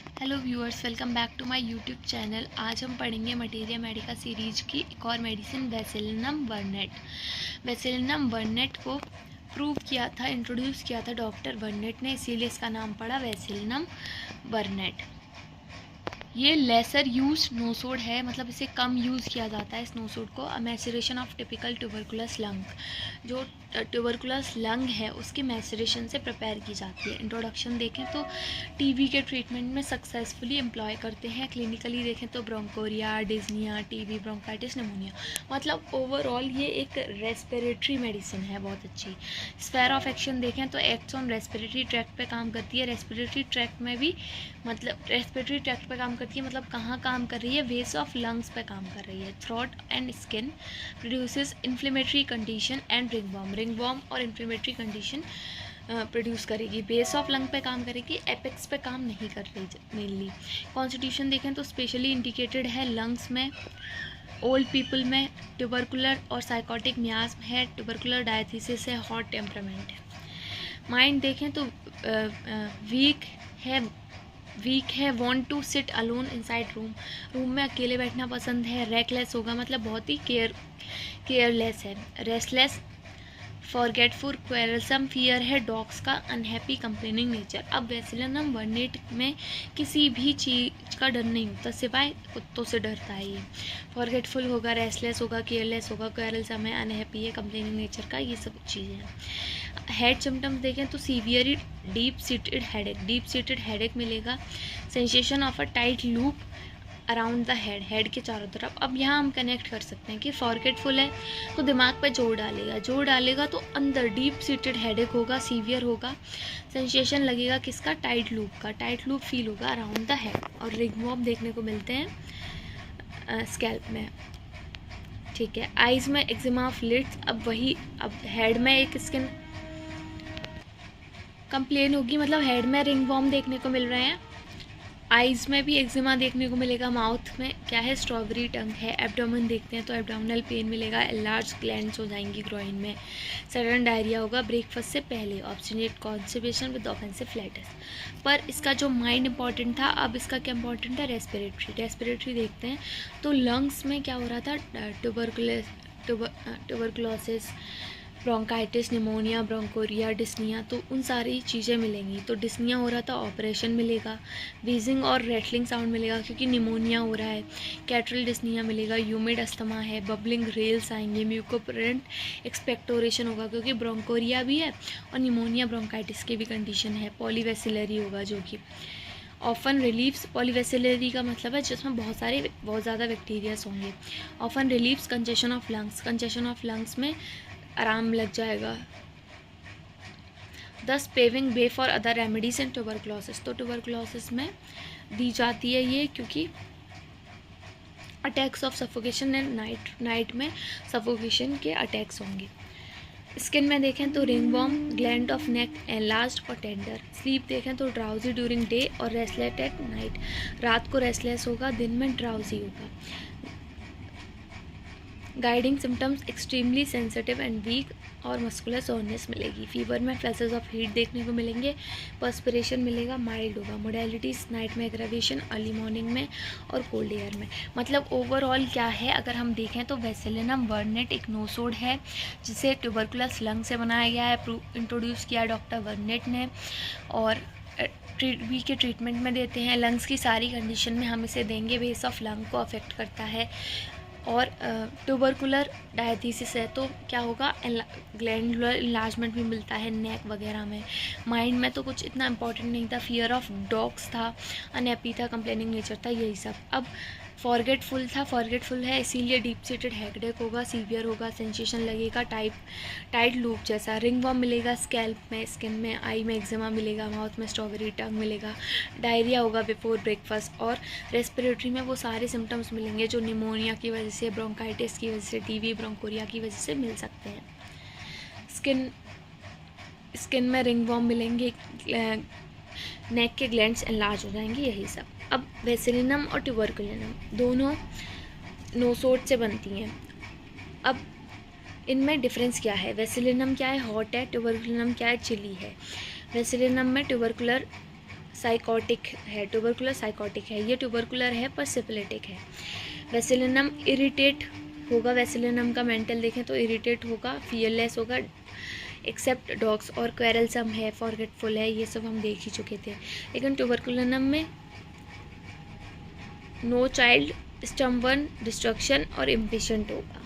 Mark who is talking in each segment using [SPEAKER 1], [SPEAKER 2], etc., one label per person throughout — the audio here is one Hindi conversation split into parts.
[SPEAKER 1] Hello viewers, welcome back to my YouTube channel. आज हम पढ़ेंगे मटेरिया मेडिका सीरीज की एक और मेडिसिन वैसेलिनम बर्नेट। वैसेलिनम बर्नेट को प्रूव किया था, इंट्रोड्यूस किया था डॉक्टर बर्नेट ने, इसीलिए इसका नाम पड़ा वैसेलिनम बर्नेट। ये लेसर यूज नोसोड है, मतलब इसे कम यूज़ किया जाता है इस नोसोड को। Maceration of typical tuberculous lung, जो ट्यूबरकुलस लंग है उसकी मैसरेशन से प्रिपेयर की जाती है। इंट्रोडक्शन देखें तो टीबी के ट्रीटमेंट में सक्सेसफुली एम्प्लॉय करते हैं। क्लिनिकली देखें तो ब्रोंकोरिया, डिज्निया, टीबी, ब्रोंकाइटिस, निमोनिया, मतलब ओवरऑल ये एक रेस्पिरेटरी मेडिसिन है, बहुत अच्छी। स्फेयर ऑफ एक्शन देखें तो एक्ट्स ऑन रेस्पिरेटरी ट्रैक्ट पे काम करती है। रेस्पिरेटरी ट्रैक्ट में भी, मतलब रेस्पिरेटरी ट्रैक्ट पे काम करती है, मतलब कहाँ काम कर रही है, वेस ऑफ लंग्स पे काम कर रही है। Throat and skin produces inflammatory condition and ringworm और इन्फ्लेमेटरी कंडीशन प्रोड्यूस करेगी। बेस ऑफ लंग पे काम करेगी, एपेक्स पे काम नहीं कर रही मेनली। कॉन्स्टिट्यूशन देखें तो स्पेशली इंडिकेटेड है लंग्स में, ओल्ड पीपल में, ट्यूबरकुलर और साइकोटिक मियास्म है, ट्यूबरकुलर डायथिसिस है, हॉट टेम्परामेंट है। माइंड देखें तो वीक है, want to sit alone inside room में अकेले बैठना पसंद है। रेकलेस होगा, मतलब बहुत ही केयरलेस है। रेस्टलेस, फॉरगेटफुल, क्वेरलसम, फियर है डॉग्स का, अनहैप्पी, कंप्लेनिंग नेचर। अब वैसेलिनम बर्नेट में किसी भी चीज़ का डर नहीं होता, सिवाय कुत्तों से डरता है ये। फॉरगेटफुल होगा, रेस्टलेस होगा, केयरलेस होगा, क्वेरलसम है, अनहैप्पी है, कंप्लेनिंग नेचर का, ये सब चीज़ें हैं। हेड सिम्टम्स देखें तो सीवियरली डीप सीटेड हेडेक मिलेगा। Sensation of a tight loop around the head के चारों तरफ। अब यहाँ हम कनेक्ट कर सकते हैं कि फॉरगेटफुल है तो दिमाग पे जोर डालेगा तो अंदर डीप सीटेड हेडेक होगा, सीवियर होगा। सेंसेशन लगेगा किसका, टाइट लूप फील होगा अराउंड द हेड। और रिंगवॉर्म देखने को मिलते हैं स्कैल्प में, ठीक है। आइज़ में एक्जिमा ऑफ लिड्स, अब हेड में एक स्किन कंप्लेन होगी, मतलब हेड में रिंगवॉर्म देखने को मिल रहे हैं। आइज़ में भी एक्जिमा देखने को मिलेगा। माउथ में क्या है, स्ट्रॉबेरी टंग है। एब्डोमेन देखते हैं तो एब्डोमिनल पेन मिलेगा, लार्ज ग्लैंड्स हो जाएंगी ग्रोइन में। सडन डायरिया होगा ब्रेकफास्ट से पहले। Obstinate constipation with offensive flats. पर इसका जो माइंड इंपॉर्टेंट था, अब इसका क्या इंपॉर्टेंट है, रेस्पिरेटरी देखते हैं तो लंग्स में क्या हो रहा था, ट्यूबरकुलोसिस, ब्रोंकाइटिस, निमोनिया, ब्रोंकोरिया, डिस्निया, तो उन सारी चीज़ें मिलेंगी। तो डिस्निया हो रहा था, ऑपरेशन मिलेगा। वीजिंग और रेटलिंग साउंड मिलेगा क्योंकि निमोनिया हो रहा है। कैटरल डिस्निया मिलेगा। ह्यूमिड अस्थमा है, बबलिंग रेल्स आएंगे। म्यूकोप्रेंट एक्सपेक्टोरेशन होगा क्योंकि ब्रोंकोरिया भी है और निमोनिया ब्रोंकाइटिस की भी कंडीशन है। पॉलीवेसिलरी होगा जो कि ऑफन रिलीव्स, पॉलीवेसिलरी का मतलब है जिसमें बहुत ज़्यादा बैक्टीरियाज होंगे। Often relieves congestion of lungs में आराम लग जाएगा। दस paving way for other remedies in tuberculosis, तो ट्यूबरकुलोसिस में दी जाती है ये क्योंकि attacks of suffocation and night में सफोकेशन के अटैक्स होंगे। स्किन में देखें तो ringworm, gland of neck enlarged और टेंडर। स्लीप देखें तो ड्राउजी ड्यूरिंग डे और रेस्टलेस एट नाइट, रात को रेस्टलेस होगा, दिन में ड्राउजी होगा। Guiding symptoms extremely sensitive and week और मस्कुलर सोरनेस मिलेगी। फीवर में फ्लैशेस ऑफ हीट देखने को मिलेंगे। पर्सपिरेशन मिलेगा, माइल्ड होगा। मोडेलिटीज नाइट में एग्रावेशन, अर्ली मॉर्निंग में और कोल्ड एयर में। मतलब ओवरऑल क्या है, अगर हम देखें तो वैसेलिनम बर्नेट एक नोसोड है जिसे ट्यूबरकुलस लंग से बनाया गया है, इंट्रोड्यूस किया डॉक्टर बर्नेट ने, और टीबी के ट्रीटमेंट में देते हैं। लंग्स की सारी कंडीशन में हम इसे देंगे, बेस ऑफ लंग को अफेक्ट करता है। और ट्यूबरकुलर डायथिसिस है तो क्या होगा, ग्लैंडुलर इन्लार्जमेंट भी मिलता है नेक वगैरह में। माइंड में तो कुछ इतना इंपॉर्टेंट नहीं था, फियर ऑफ डॉग्स था, अनहैप्पी था, कंप्लेनिंग नेचर था, यही सब। अब फॉरगेटफुल है इसीलिए डीप सीटेड हेडेक होगा, सीवियर होगा, सेंसेशन लगेगा टाइट लूप जैसा। रिंगवॉर्म मिलेगा स्कैल्प में, स्किन में, आई में एक्जिमा मिलेगा, माउथ में स्ट्रॉबेरी टंग मिलेगा, डायरिया होगा बिफोर ब्रेकफास्ट। और रेस्पिरेटरी में वो सारे सिम्टम्स मिलेंगे जो निमोनिया की वजह से, ब्रोंकाइटिस की वजह से, टीबी, ब्रोंकोरिया की वजह से मिल सकते हैं। स्किन में रिंगवॉर्म मिलेंगे, नेक के ग्लैंड्स एनलार्ज हो जाएंगे, यही सब। अब वैसेलिनम और ट्यूबरकुलिनम दोनों नोसोड से बनती हैं। अब इनमें डिफरेंस क्या है, वैसेलिनम क्या है, हॉट है, ट्यूबरकुलिनम क्या है, चिली है। वैसेलिनम में ट्यूबरकुलर साइकोटिक है, ट्यूबरकुलर साइकोटिक है, ये ट्यूबरकुलर है पर सिफिलिटिक है। वेसिलिनम इरिटेट होगा, वेसिलिनम का मेंटल देखें तो इरिटेट होगा, फियरलेस होगा, एक्सेप्ट डॉग्स, और क्वेरलसम है, फॉरगेटफुल है, ये सब हम देख ही चुके थे। लेकिन ट्यूबरकुलनम में नो चाइल्ड, स्टम्बर्न, डिस्ट्रक्शन और इम्पेशेंट होगा।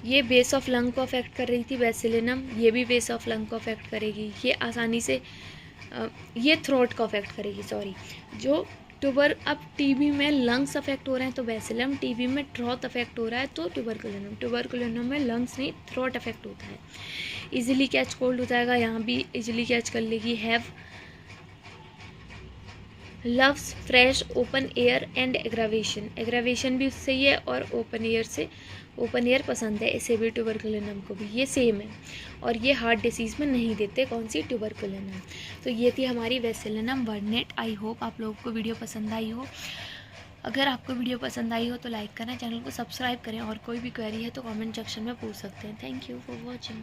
[SPEAKER 1] ये बेस ऑफ लंग को अफेक्ट कर रही थी बेसिलिनम, ये भी बेस ऑफ लंग को अफेक्ट करेगी, ये आसानी से ये थ्रोट को अफेक्ट करेगी, सॉरी। जो अब टीबी में लंग्स अफेक्ट हो रहे हैं तो बेसिलम, टीबी में थ्रोट अफेक्ट हो रहा है तो ट्यूबरकुलिनम में लंग्स नहीं थ्रोट अफेक्ट होता है। इजीली कैच कोल्ड हो जाएगा, यहाँ भी इजीली कैच कर लेगी। Have loves fresh open air and aggravation भी उससे ही है, और ओपन एयर पसंद है इसे भी, ट्यूबरकुलिनम को भी, ये सेम है। और ये हार्ट डिसीज़ में नहीं देते, कौन सी, ट्यूबरकुलिनम। तो ये थी हमारी वेसिलिनम वर्नेट। आई होप आप लोगों को वीडियो पसंद आई हो। अगर आपको वीडियो पसंद आई हो तो लाइक करें, चैनल को सब्सक्राइब करें, और कोई भी क्वेरी है तो कमेंट सेक्शन में पूछ सकते हैं। Thank you for watching.